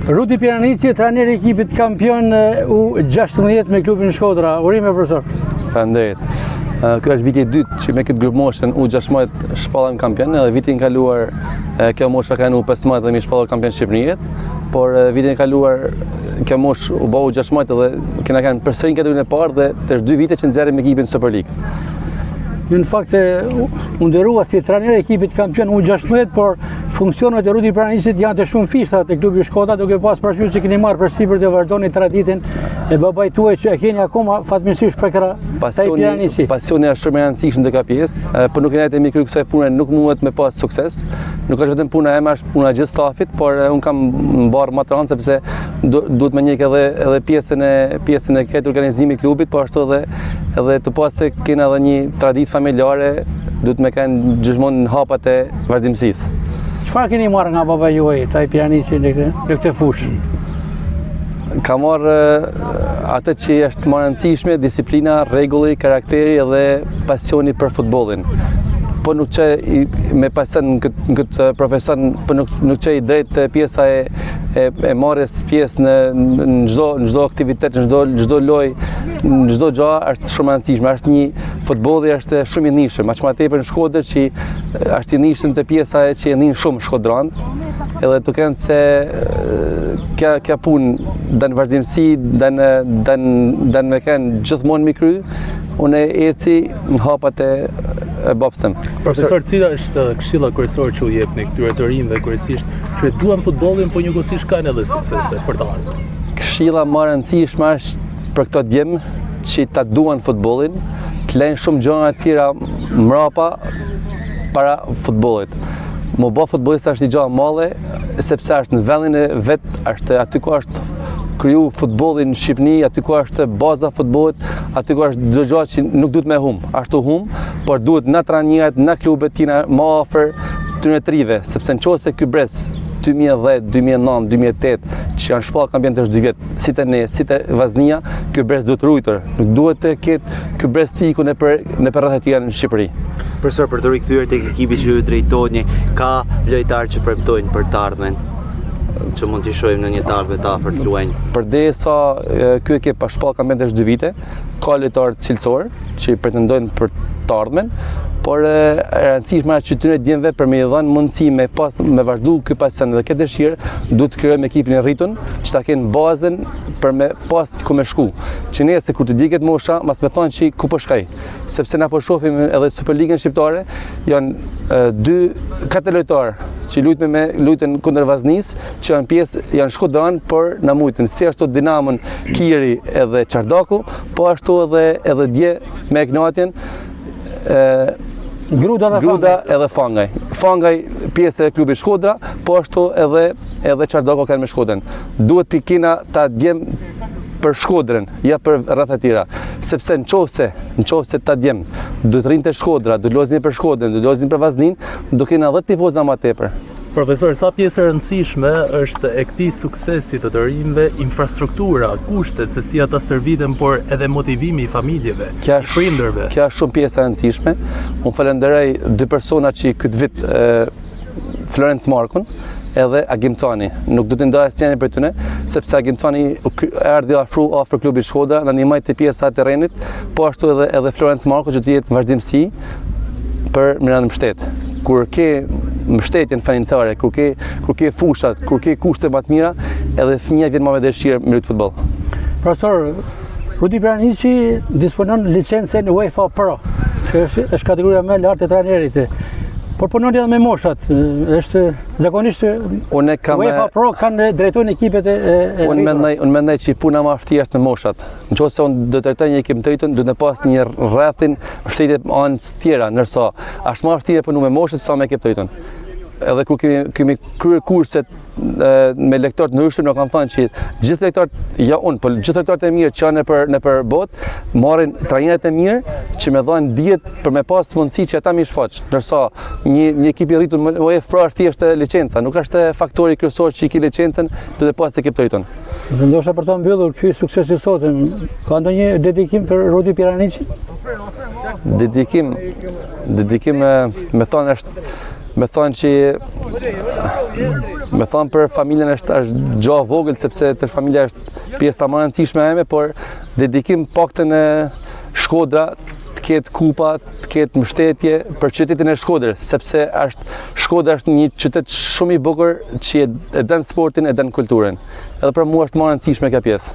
Rudi Piranici, trajner I ekipit kampion U16 me klubin Shkodra. Urime profesor. Faleminderit. Kjo është viti I dytë që me këtë grup moshën U16 shpallëm kampion, edhe vitin kaluar kjo mosha ka qenë U15 dhe mi shpallur kampion Shqipërisë, por vitin kaluar kjo moshë u bë U16 dhe kena kanë përsëri në kategorinë e parë dhe të 2 vite që nxjerrim ekipin Super League. Në fakt u ndërua si trajner I ekipit kampion U16, por funksionet e Rudi Piranicit janë të shumë fishta te klubi Shkodra, duke pas parasysh se keni marrë përsipër të vazhdoni traditën e babait tuaj që e keni akoma fatmirësisht prekra taj Piranici. Pasioni është shumë e rëndësishme në këtë pjesë, por nuk jeni mi kry kësaj pune nuk mundet me pas sukses. Nuk është vetëm puna eme, është puna gjithë stafit, por un kam mbarë më të rëndë sepse duhet me njëk edhe pjesën e këtë organizimi I klubit, po ashtu edhe të pas se kena edhe një traditë familjare, duhet me kanë gjithmonë në hapat e vazhdimësisë. Çfarë keni marrë nga baba juaj, taj Piranici në këtë fushë? Ka marrë atë që është më rëndësishme, disiplina, rregulli, karakteri dhe pasioni për futbollin. Po nuk që me pasion në këtë profesion, po nuk që I drejt pjesa e marrjes pjesë në çdo aktivitet, në çdo lojë, në çdo gjë është shumë e rëndësishme. Është një futbolli është shumë I nishëm, aq më tepër në Shkodër që është I nishëm te pjesa që e nin shumë shkodran. Edhe të kanë se kjo punë dan vazhdimsi, dan me kanë gjithmonë mi kry, unë eci në hapat e babsëm. Profesor, cila është këshilla kryesore që u jepni këtyre të rinjve kryesisht që duan futbollin, po njëkohësisht kanë edhe suksese për të ardhmen? Këshilla më e rëndësishme është për këto djemë që ta duan futbollin, të lënë shumë gjëra të tjera mbrapa para futbollit. Më bë futbollista është një gjë e madhe, sepse është në vendin e vet, është aty ku është kriju futbolli në Shqipëri, aty ku është baza e futbollit, aty ku është çdo gjë që nuk duhet me hum. Ashtu hum, por duhet na trajnerët, na klubet tina më afër tyre të rive, sepse nëse ky brez 2010, 2009, 2008 që janë shpallë kampion të 2 vjet, si te ne, si te Vaznia, ky brez duhet ruajtur. Nuk duhet të ketë ky brez tiku në rreth e tjera në Shqipëri. Profesor, për të rikthyer tek ekipi që ju drejtoni, ka lojtarë që premtojnë për të ardhmen, që mund t'i shohim në një talë të afërt luajnë. Përdesa ky ekip pa shpallë kampion të 2 vite, ka lojtarë cilësor që pretendojnë për të ardhmen, por e rëndësishme është që tyre djemve për me I dhënë mundësi me vazhdu ky pasion dhe këtë dëshirë, duhet të krijojmë ekipin e rritur, që ta kenë bazën për me pas ku me shku. Që nëse kur të diket mosha, mas me thonë që ku po shkoj. Sepse na po shohim edhe Superligën shqiptare, janë 4 lojtarë që luajtën kundër Vaznis, që janë pjesë, janë Shkodran, por na mujtën si ashtu Dinamon, Kiri edhe Çardaku, po ashtu edhe dje me Ignatien, Gruda edhe Fangaj. Fangaj pjesë e klubit Shkodra, po ashtu edhe Çardaku kanë me Shkodrën. Duhet t'i kena ta djem për Shkodrën, ja për rreth e tjera. Sepse nëse ta djem, duhet rrinë te Shkodra, do lozin për Shkodrën, do lozin për Vaznin, do kena 10 tifozë më tepër. Profesor, sa pjesë e rëndësishme është e këtij suksesi të rinjve infrastruktura, kushtet se si ata stërviten, por edhe motivimi I familjeve, I prindërve. Kjo është shumë pjesë e rëndësishme. Unë falenderoj 2 persona që këtë vit Florenc Markun edhe Agim Cani. Nuk do të ndaj asnjërin prej tyre, sepse Agim Cani erdhi afër klubit Shkodra, na ndihmoi te pjesa e terrenit, po ashtu edhe Florenc Marku që të jetë vazhdimsi për mirëndë mbështet. Kur ke mbështetjen financiare, kur ke fushat, kur ke kushte më të mira, edhe fëmia vjen më me dëshirë me lut futboll. Profesor, Rudi Piranici disponon licencën UEFA Pro, që është kategoria më e lartë e trajnerit. Por punon edhe me moshat, është zakonisht UEFA Pro kanë drejtojnë ekipet e Unë mendoj që puna më e vështirë është me moshat. Nëse unë do të drejtoj një ekip të rritur, duhet të pas një rrethin mbështetje anës tjera, ndërsa është më e vështirë punu me moshat sa me ekip të rritur. Edhe kur kemi kryer kurset me lektorë të ndryshëm, na kanë thënë që gjithë lektorët, ja unë, por gjithë lektorët e mirë që janë nëpër botë, marrin trajnerët e mirë që më dhanë dijet për me pas mundësi që ata më shfaq. Ndërsa një ekip I rritur UEFA Pro është thjesht licenca, nuk është faktori kryesor që I ki licencën, duhet të pas ekip të rritur. Ndoshta për ta mbyllur ky sukses I sotëm, ka ndonjë dedikim për Rudi Piranici? Dedikim me thonë është Me thonë për familjen është gjohë vogël, sepse të familja është pjesë më e rëndësishme eme, por dedikim paktën e Shkodra të ketë kupa, të ketë mbështetje për qytetin e Shkodrës, sepse Shkodra është një qytet shumë i bukur që e den sportin, e den kulturën. Edhe për mua është më e rëndësishme kjo pjesë.